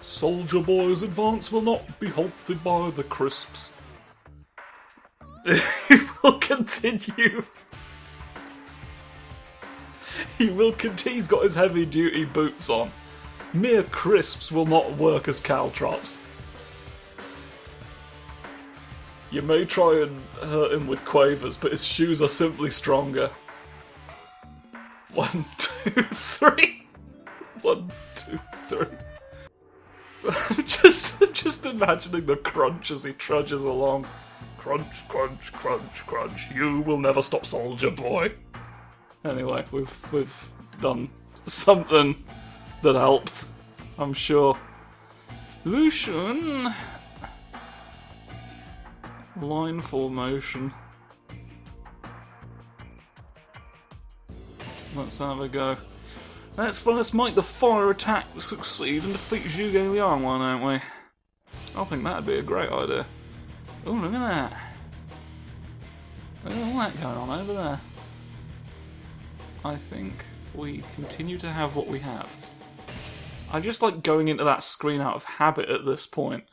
Soldier Boy's advance will not be halted by the crisps. He will continue. He will continue. He's got his heavy-duty boots on. Mere crisps will not work as caltrops. You may try and hurt him with quavers, but his shoes are simply stronger. 1, 2, 3. 1, 2, 3. So I'm just imagining the crunch as he trudges along. Crunch, crunch, crunch, crunch. You will never stop, Soldier Boy. Anyway, we've done something that helped, I'm sure. Lucian. Line formation. Let's have a go. Let's make the fire attack succeed and defeat Zhuge Liang, why don't we? I think that'd be a great idea. Oh, look at that. Look at all that going on over there. I think we continue to have what we have. I just like going into that screen out of habit at this point.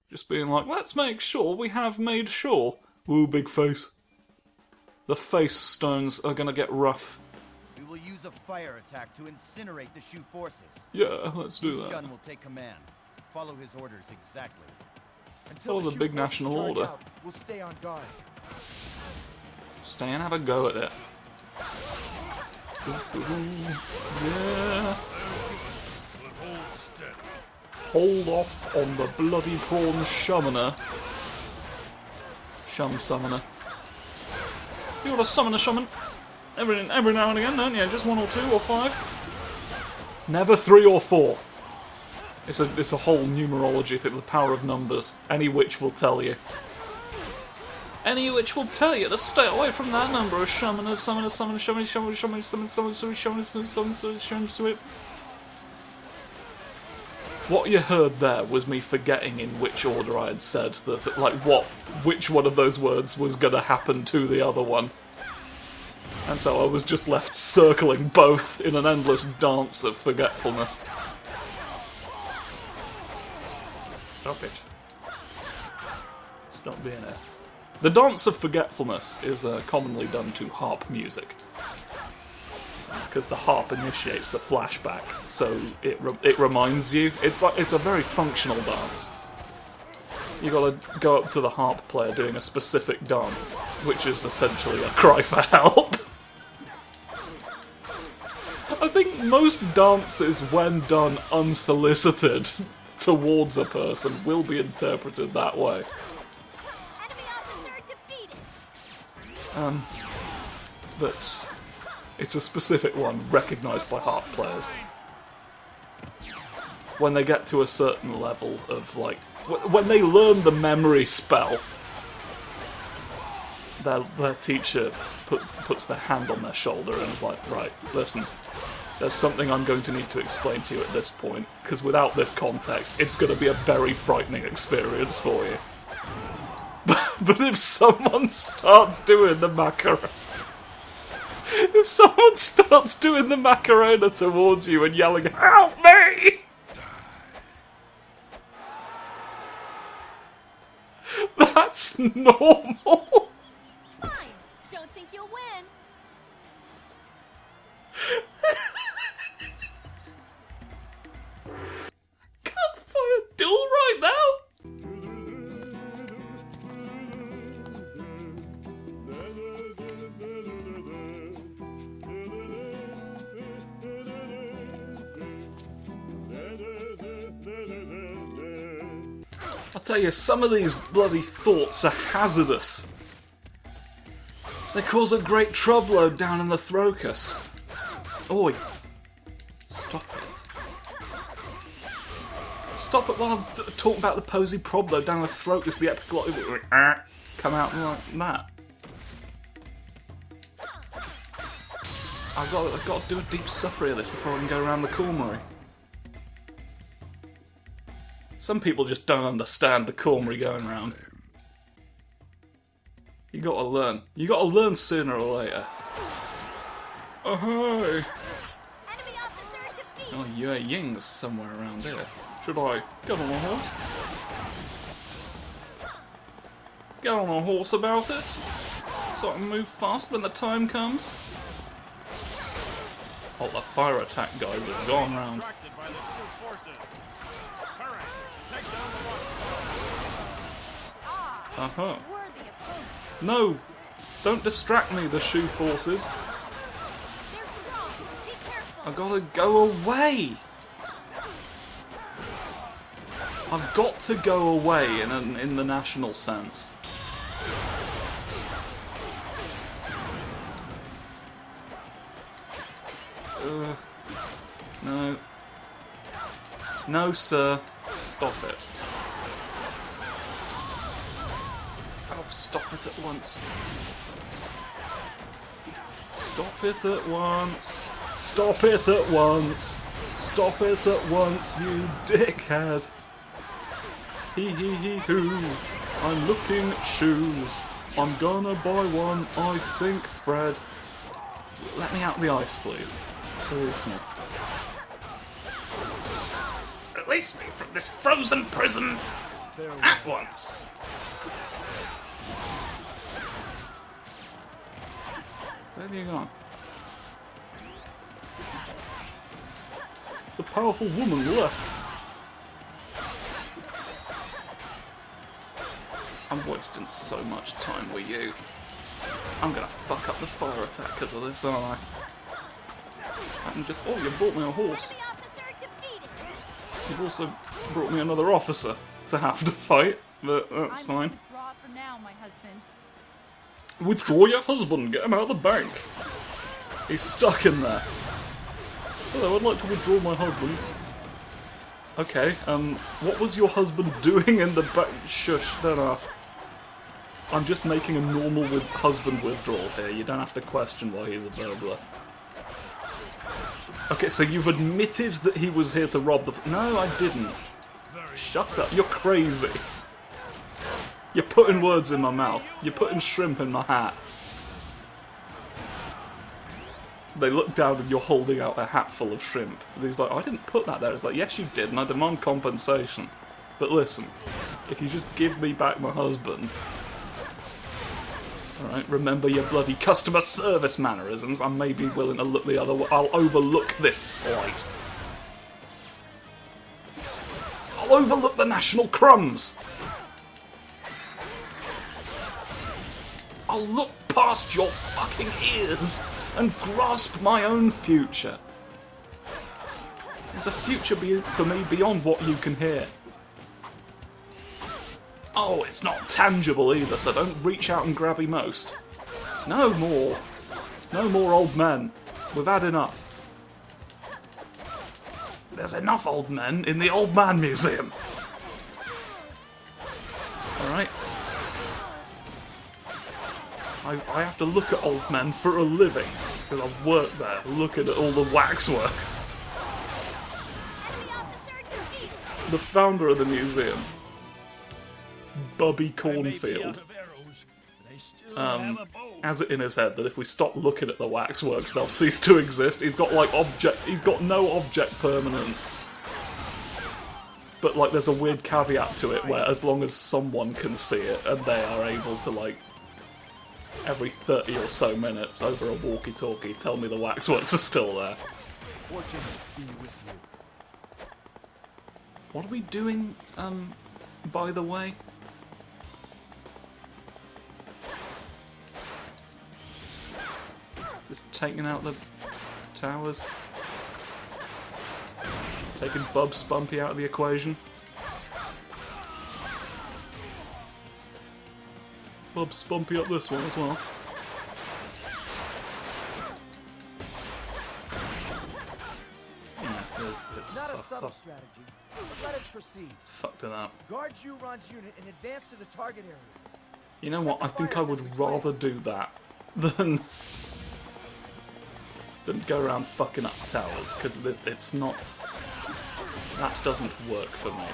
Just being like, let's make sure we have made sure. Ooh, big face. The face stones are gonna get rough. We will use a fire attack to incinerate the Shu forces. Yeah, let's do that. Shun will take command. Follow his orders exactly. Follow the big national order. We'll stay on guard. Stay and have a go at it. Yeah. Hold off on the bloody prawn summoner. Shum summoner. You ought to summon a shaman every now and again, don't you? Just 1 or 2 or 5. Never 3 or 4. It's a whole numerology thing, the power of numbers. Any witch will tell you. Any witch will tell you to stay away from that number. A shaman, a summoner, summon, shaman, shaman, shaman, summon, summon, shaman, summon, shaman, sweep. What you heard there was me forgetting in which order I had said that, like which one of those words was gonna happen to the other one. And so I was just left circling both in an endless dance of forgetfulness. Stop it. Stop being it. The dance of forgetfulness is commonly done to harp music. Because the harp initiates the flashback, so it reminds you. It's a very functional dance. You gotta go up to the harp player doing a specific dance, which is essentially a cry for help. I think most dances, when done unsolicited towards a person, will be interpreted that way. But it's a specific one recognised by harp players. When they get to a certain level of, like, when they learn the memory spell, their teacher puts their hand on their shoulder and is like, right, listen, there's something I'm going to need to explain to you at this point, because without this context, it's going to be a very frightening experience for you. But if someone starts doing the Macarena... If someone starts doing the Macarena towards you and yelling, "Help me!" That's normal. Fine. Don't think you'll win. Can't fire duel right now. I'll tell you, some of these bloody thoughts are hazardous. They cause a great troubload down in the Throkus. Oi. Stop it. Stop it while I'm talking about the posy problo down the Throkus, the epiglottic come out like that. I've got to do a deep suffer of this before I can go around the Cormorant. Some people just don't understand the Cormorant going round. You gotta learn. You gotta learn sooner or later. Oh, hi. Enemy officer defeated. Oh, Yue Ying's somewhere around here. Should I get on a horse? Get on a horse about it? So I can move fast when the time comes? Oh, the fire attack guys have gone round. Uh-huh. No! Don't distract me, the shoe forces. I gotta go away! I've got to go away in the national sense. No. No, sir. Stop it. Oh, stop it at once. Stop it at once. Stop it at once. Stop it at once, you dickhead. Hee hee hee hoo. I'm looking at shoes. I'm gonna buy one, I think, Fred. Let me out the ice, please. Release me. Release me from this frozen prison at once. Where have you gone? The powerful woman left. I'm wasting so much time with you. I'm gonna fuck up the fire attack because of this, aren't I? I can just... Oh, you brought me a horse. You've also brought me another officer to have to fight, but that's fine. Withdraw for now, my husband. Withdraw your husband, get him out of the bank. He's stuck in there. Hello, I'd like to withdraw my husband. Okay, what was your husband doing in the back? Shush, don't ask. I'm just making a normal husband withdrawal here, you don't have to question why he's a burglar. Okay, so you've admitted that he was here to rob the... No, I didn't. Shut up, you're crazy. You're putting words in my mouth. You're putting shrimp in my hat. They look down and you're holding out a hat full of shrimp. And he's like, I didn't put that there. It's like, yes you did, and I demand compensation. But listen, if you just give me back my husband... Alright, remember your bloody customer service mannerisms. I may be willing to look the other way. I'll overlook this slight. I'll overlook the national crumbs. I'll look past your fucking ears and grasp my own future. There's a future for me beyond what you can hear. Oh, it's not tangible either, so don't reach out and grabby most. No more. No more old men. We've had enough. There's enough old men in the Old Man Museum. Alright. I have to look at old men for a living, because I've worked there looking at all the waxworks. The founder of the museum, Bubby Cornfield, has it in his head that if we stop looking at the waxworks, they'll cease to exist. He's got no object permanence. But like, there's a weird caveat to it where as long as someone can see it, and they are able to like, every 30 or so minutes over a walkie-talkie, tell me the waxworks are still there. Fortune be with you. What are we doing, by the way? Just taking out the towers. Taking Bub Spunpy out of the equation. Bub Spunpy up this one as well. Yeah, it's Not a subtle strategy, but let us proceed. Fucked it up. Guard Juron's unit and advance to the target area. You know what? I think I would rather do that than go around fucking up towers, because it's not... That doesn't work for me.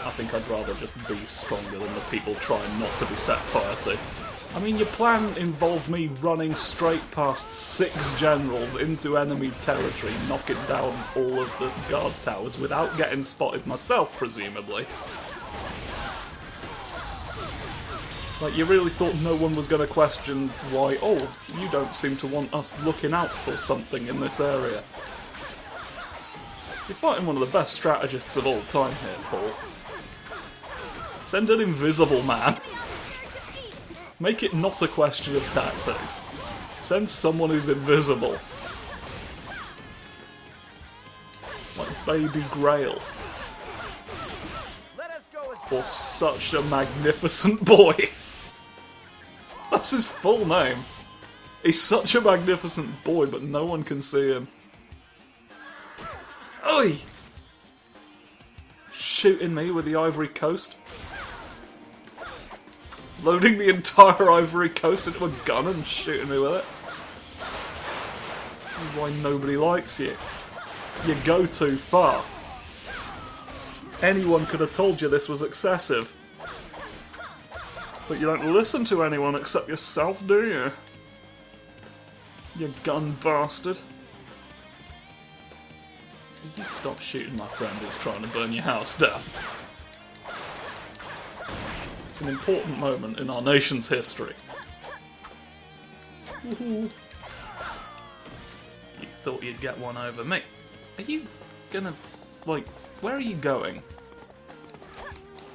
I think I'd rather just be stronger than the people trying not to be set fire to. I mean, your plan involved me running straight past 6 generals into enemy territory, knocking down all of the guard towers without getting spotted myself, presumably. Like, you really thought no one was going to question why, oh, you don't seem to want us looking out for something in this area. You're fighting one of the best strategists of all time here, Paul. Send an invisible man. Make it not a question of tactics. Send someone who's invisible. Like Baby Grail. Or such a magnificent boy. That's his full name. He's such a magnificent boy, but no one can see him. Oi! Shooting me with the Ivory Coast. Loading the entire Ivory Coast into a gun and shooting me with it. This is why nobody likes you. You go too far. Anyone could have told you this was excessive. But you don't listen to anyone except yourself, do you? You gun bastard. Will you stop shooting my friend who's trying to burn your house down? It's an important moment in our nation's history. Woohoo. You thought you'd get one over me. Are you gonna... like, where are you going?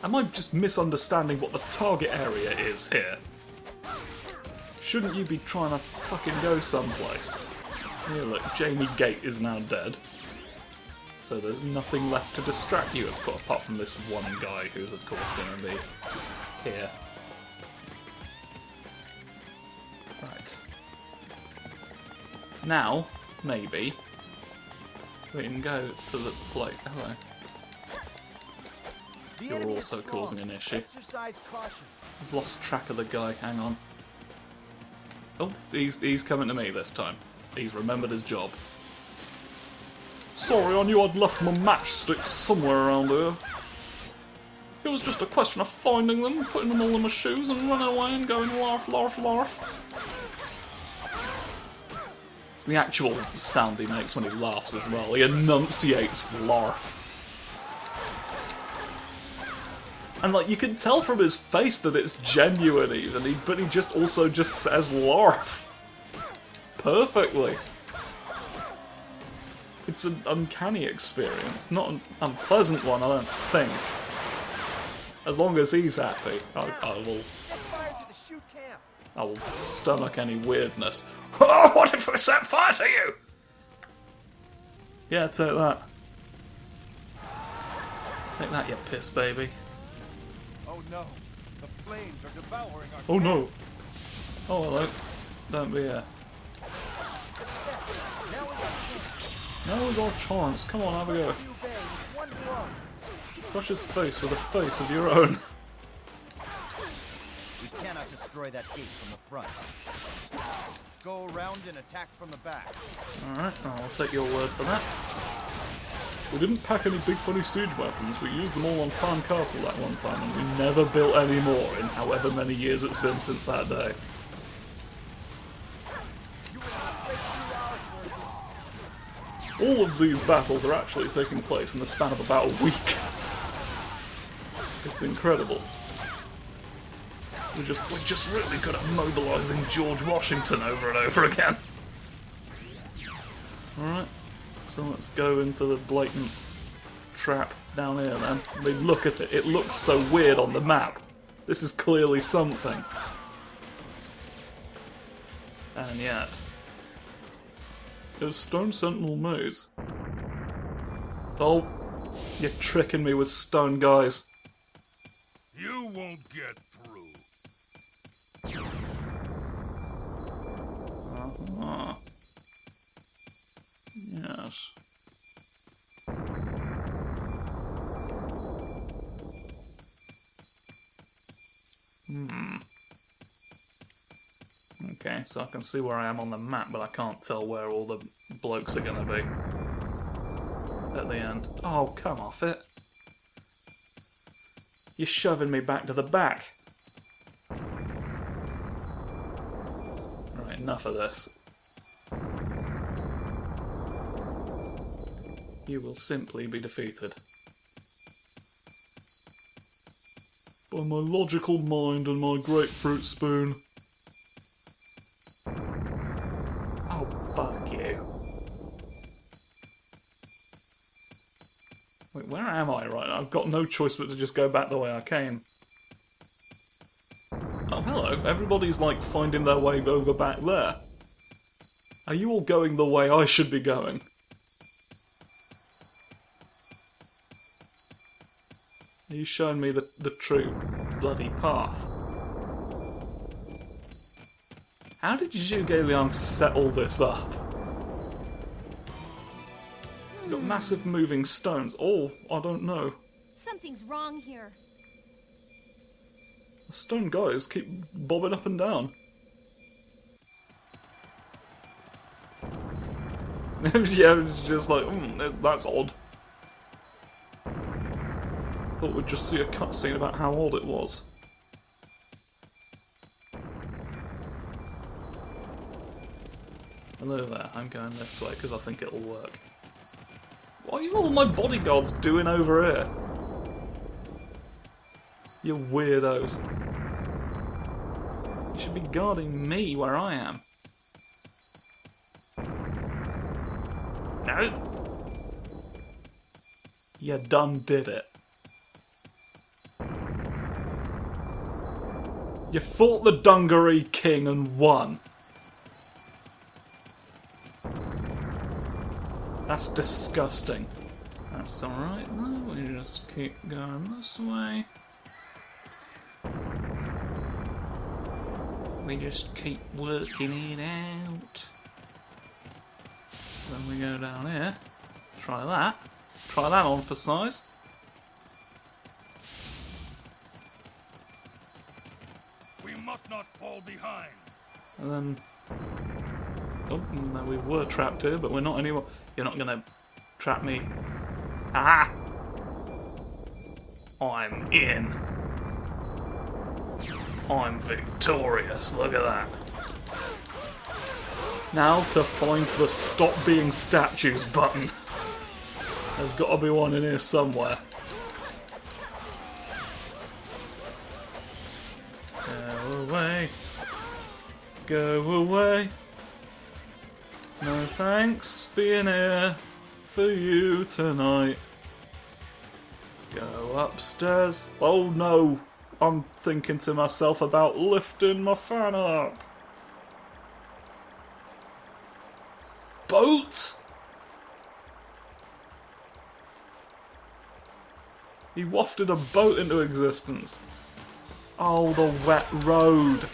Am I just misunderstanding what the target area is here? Shouldn't you be trying to fucking go someplace? Here, look, Jamie Gate is now dead. So there's nothing left to distract you, apart from this one guy who's, of course, going to be here. Right. Now, maybe, we can go to the plate. Hello. You're also causing an issue. I've lost track of the guy, hang on. Oh, he's coming to me this time. He's remembered his job. Sorry, I knew I'd left my matchsticks somewhere around here. It was just a question of finding them, putting them all in my shoes and running away and going larf, larf, larf. It's the actual sound he makes when he laughs as well. He enunciates larf. And like, you can tell from his face that it's genuine even, but he just also just says larf. Perfectly. It's an uncanny experience, not an unpleasant one, I don't think. As long as he's happy, I will stomach any weirdness. Oh, what if we set fire to you? Yeah, take that. Take that, you piss baby. Oh no, the flames are devouring our Oh no. Oh hello. Don't be here. Now is our chance. Come on, have a go. Crush his face with a face of your own. We cannot destroy that gate from the front. Go around and attack from the back. Alright, I'll take your word for that. We didn't pack any big funny siege weapons. We used them all on Farm Castle that one time, and we never built any more in however many years it's been since that day. All of these battles are actually taking place in the span of about a week. It's incredible. We're just really good at mobilising George Washington over and over again. Alright, so let's go into the blatant trap down here then. I mean, look at it. It looks so weird on the map. This is clearly something. And yet... it was Stone Sentinel Maze. Oh, you're tricking me with stone guys. You won't get through. Yes. Okay, so I can see where I am on the map, but I can't tell where all the blokes are gonna be at the end. Oh, come off it. You're shoving me back to the back. Right, enough of this. You will simply be defeated. By my logical mind and my grapefruit spoon. Oh, fuck you. Wait, where am I right now? I've got no choice but to just go back the way I came. Oh, hello. Everybody's, like, finding their way over back there. Are you all going the way I should be going? Are you showing me the true bloody path? How did Zhuge Liang set all this up? Got massive moving stones. Oh, I don't know. Something's wrong here. The stone guys keep bobbing up and down. Yeah, it's just like, that's odd. Thought we'd just see a cutscene about how odd it was. Hello there, I'm going this way because I think it'll work. What are you all my bodyguards doing over here? You weirdos. You should be guarding me where I am. No! You done did it. You fought the Dungaree King and won. That's disgusting. That's alright though, we just keep going this way. We just keep working it out. Then we go down here. Try that. Try that on for size. We must not fall behind. And then... Oh, no, we were trapped here, but we're not anymore. You're not gonna trap me. Ah! I'm in. I'm victorious, look at that. Now to find the stop being statues button. There's gotta be one in here somewhere. Go away. Go away. No thanks being here for you tonight. Go upstairs. Oh no, I'm thinking to myself about lifting my fan up. Boat? He wafted a boat into existence. Oh, the wet road.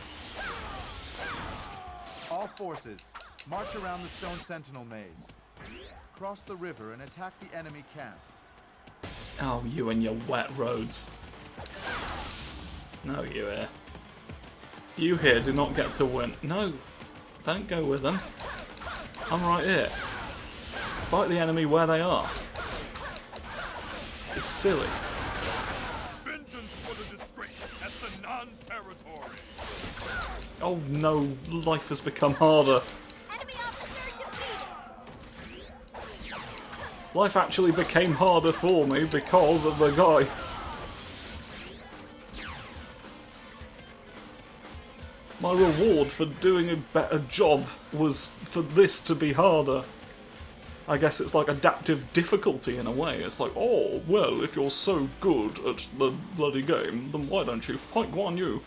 All forces, march around the Stone Sentinel maze. Cross the river and attack the enemy camp. Oh, you and your wet roads. No, you here. You here do not get to win. No, don't go with them. I'm right here. Fight the enemy where they are. It's silly. Vengeance for the disgrace at the non-territory. Oh no, life has become harder. Enemy officer defeated. Life actually became harder for me because of the guy. My reward for doing a better job was for this to be harder. I guess it's like adaptive difficulty in a way. It's like, oh, well, if you're so good at the bloody game, then why don't you fight Guan Yu?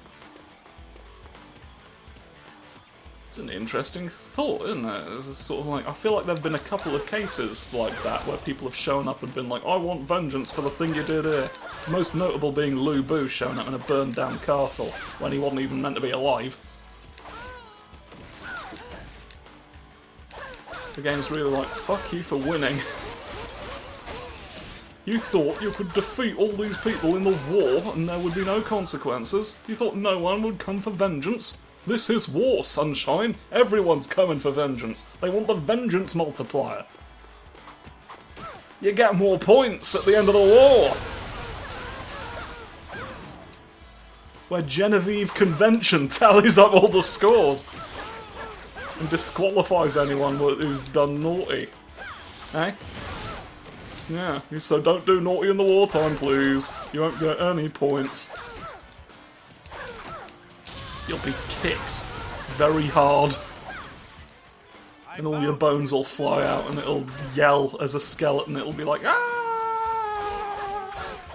It's an interesting thought, isn't it? It's sort of like, I feel like there have been a couple of cases like that where people have shown up and been like, I want vengeance for the thing you did here. Most notable being Lu Bu showing up in a burned down castle when he wasn't even meant to be alive. The game's really like, fuck you for winning. You thought you could defeat all these people in the war and there would be no consequences? You thought no one would come for vengeance? This is war, sunshine. Everyone's coming for vengeance. They want the vengeance multiplier. You get more points at the end of the war. Where Genevieve Convention tallies up all the scores. and disqualifies anyone who's done naughty. Eh? Yeah, so don't do naughty in the wartime, please. You won't get any points. You'll be kicked very hard. And all your bones will fly out and it'll yell as a skeleton. It'll be like, ah!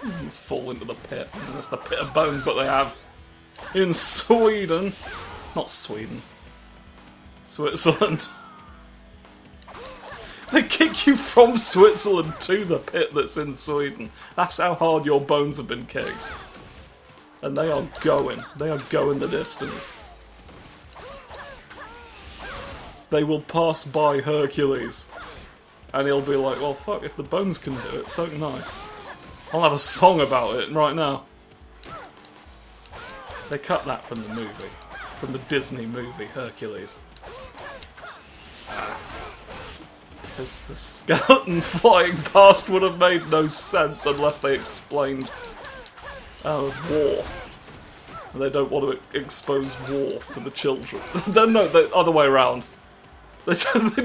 You fall into the pit. And that's the pit of bones that they have in Sweden. Not Sweden. Switzerland. They kick you from Switzerland to the pit that's in Sweden. That's how hard your bones have been kicked. And they are going. They are going the distance. They will pass by Hercules. And he'll be like, well, fuck, if the bones can do it, so can I. I'll have a song about it right now. They cut that from the movie. From the Disney movie, Hercules. Because the skeleton flying past would have made no sense unless they explained war. And they don't want to expose war to the children. No, the other way around. They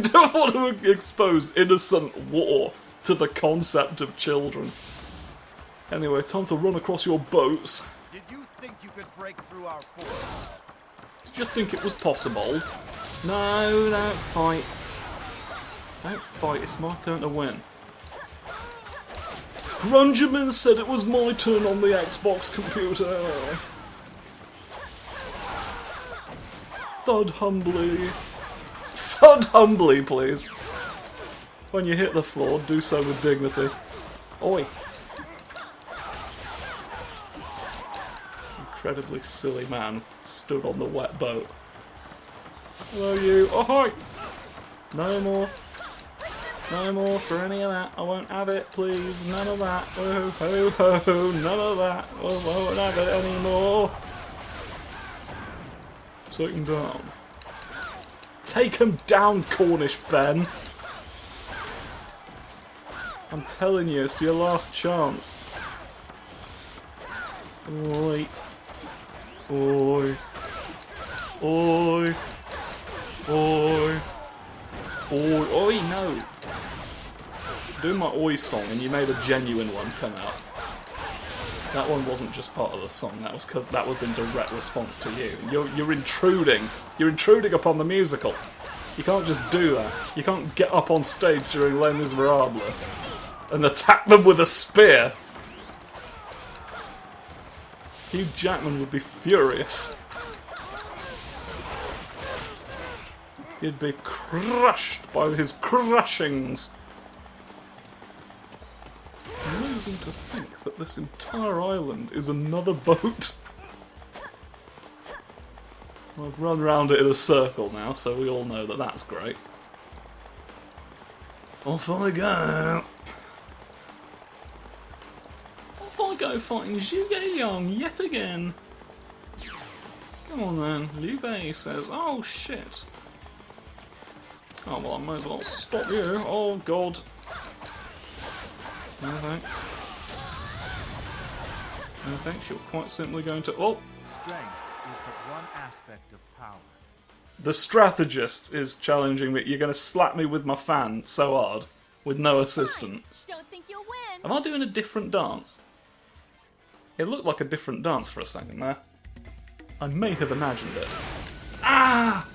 don't want to expose innocent war to the concept of children. Anyway, time to run across your boats. Did you think you could break through our force? Did you think it was possible? No, don't fight. Don't fight, it's my turn to win. Grungerman said it was my turn on the Xbox computer. Thud humbly. Thud humbly, please. When you hit the floor, do so with dignity. Oi. Incredibly silly man stood on the wet boat. Hello you. Ahoy! No more. No more for any of that. I won't have it, please. None of that. Oh, ho, ho. None of that. I won't have it anymore. Take him down. Take him down, Cornish Ben. I'm telling you, it's your last chance. Oi. Oi. Oi. Oi. Oi. Oi, no. Doing my oi song and you made a genuine one come out. That one wasn't just part of the song, that was because that was in direct response to you. You're intruding. You're intruding upon the musical. You can't just do that. You can't get up on stage during Les Miserables and attack them with a spear. Hugh Jackman would be furious. He'd be crushed by his crushings. Amazing to think that this entire island is another boat. I've run round it in a circle now, so we all know that that's great. Off I go. Off I go fighting Zhuge Liang yet again. Come on then, Liu Bei says, oh shit. Oh well, I might as well stop you. Oh god. No thanks. No thanks, you're quite simply going to... Oh! Strength is but one aspect of power. The strategist is challenging me. You're going to slap me with my fan so hard, with no assistance. Don't think you'll win. Am I doing a different dance? It looked like a different dance for a second there. I may have imagined it. Ah!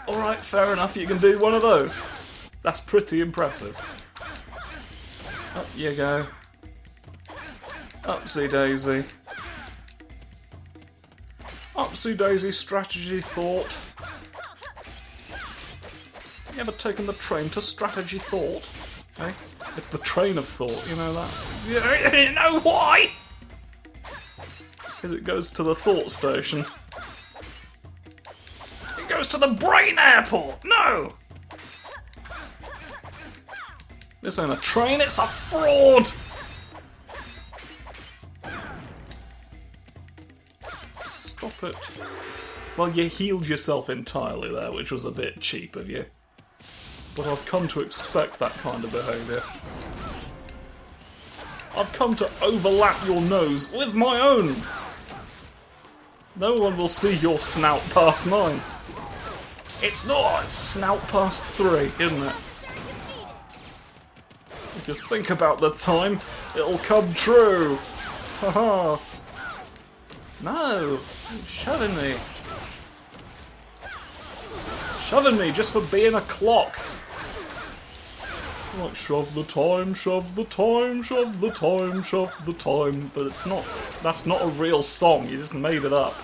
Alright, fair enough, you can do one of those. That's pretty impressive. Up you go. Upsy daisy. Upsy daisy strategy thought. You ever taken the train to strategy thought? Eh? It's the train of thought, you know that? You know why? Because it goes to the thought station. It goes to the brain airport! No! This ain't a train, it's a fraud! Stop it. Well, you healed yourself entirely there, which was a bit cheap of you. But I've come to expect that kind of behaviour. I've come to overlap your nose with my own! No one will see your snout past mine. It's not! It's snout past 3, isn't it? If you think about the time, it'll come true! Haha! No! You're shoving me! Shoving me just for being a clock! Like, shove the time, shove the time, shove the time, shove the time. But it's not, that's not a real song, you just made it up.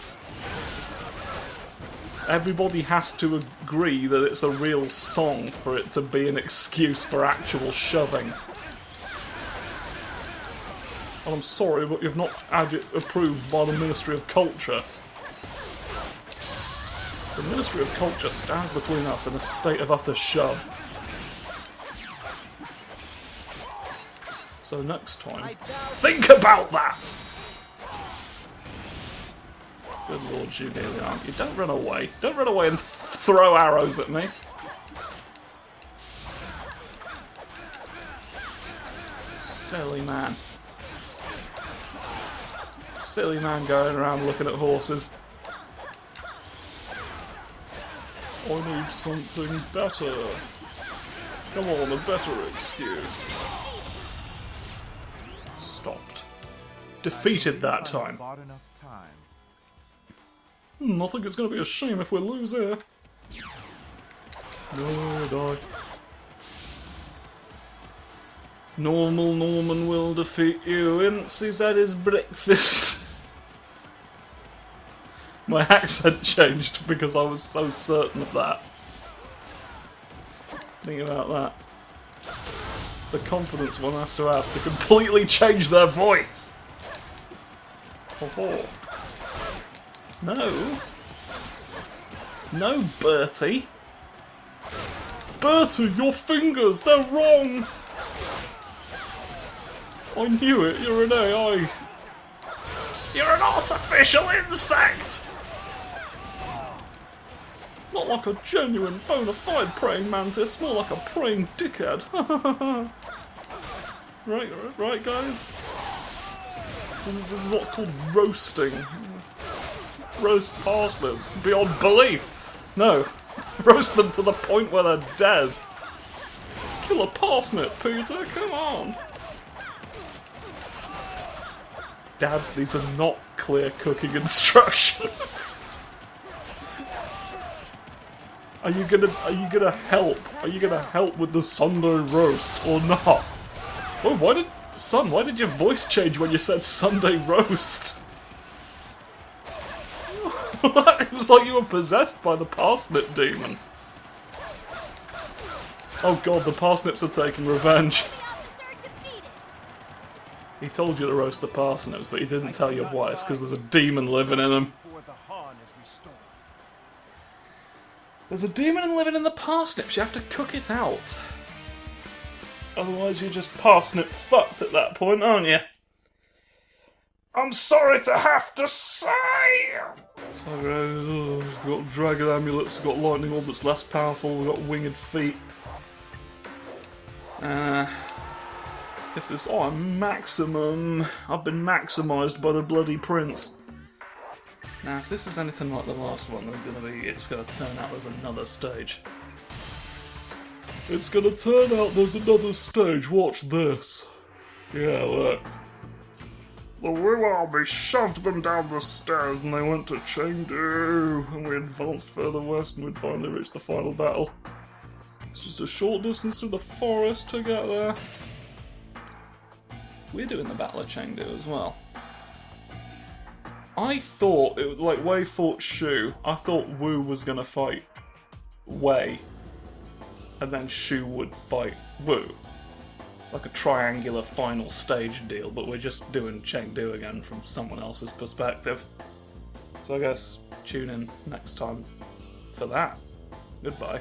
Everybody has to agree that it's a real song for it to be an excuse for actual shoving. And I'm sorry, but you've not had it approved by the Ministry of Culture. The Ministry of Culture stands between us and a state of utter shove. So next time, think about that! Good Lord, Julian, you don't run away. Don't run away and throw arrows at me. Silly man. Silly man going around looking at horses. I need something better. Come on, a better excuse. Stopped. Defeated that time. Bought enough time. I think it's going to be a shame if we lose here. No, die. Normal Norman will defeat you. Ince is at his breakfast. My accent changed because I was so certain of that. Think about that. The confidence one has to have to completely change their voice. Oh. No. No, Bertie. Bertie, your fingers, they're wrong. I knew it, you're an AI. You're an artificial insect! Not like a genuine, bona fide praying mantis, more like a praying dickhead. right, guys? This is what's called roasting. Roast parsnips beyond belief. No, roast them to the point where they're dead. Kill a parsnip, Peter, come on. Dad, these are not clear cooking instructions. Are you gonna help? Are you gonna help with the Sunday roast or not? Oh, why did your voice change when you said Sunday roast? It was like you were possessed by the parsnip demon. Oh god, the parsnips are taking revenge. He told you to roast the parsnips, but he didn't tell you why. It's because there's a demon living in them. There's a demon living in the parsnips, you have to cook it out. Otherwise you're just parsnip fucked at that point, aren't you? I'm sorry to have to say! So, we've got dragon amulets, we've got lightning orb that's less powerful, we've got winged feet. If this... Oh, I'm maximum... I've been maximised by the bloody prince. Now, if this is anything like the last one, it's gonna turn out there's another stage. It's gonna turn out there's another stage, watch this. Yeah, look. The Wu army shoved them down the stairs and they went to Chengdu, and we advanced further west and we'd finally reached the final battle. It's just a short distance through the forest to get there. We're doing the Battle of Chengdu as well. I thought, like Wei fought Shu, I thought Wu was gonna fight Wei, and then Shu would fight Wu. Like a triangular final stage deal, but we're just doing Chengdu again from someone else's perspective. So I guess tune in next time for that. Goodbye.